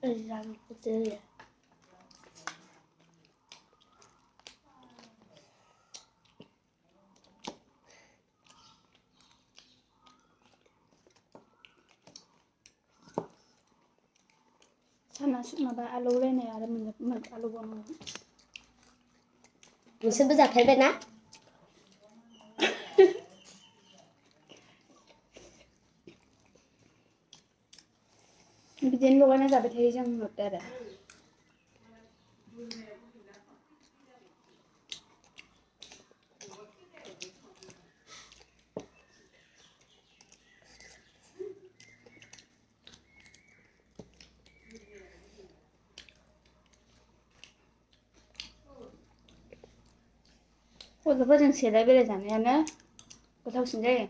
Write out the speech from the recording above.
जायो साना माबा आलौ लायनाय आरो आलौ बावनांगौ नोंसोरबो जाफेरबायना? बिदिनो लगायना जाबाय थायो जों हरदो आरो गथ'फोरजों सेलाय बेलाय जानायानो गोथावसिन जायो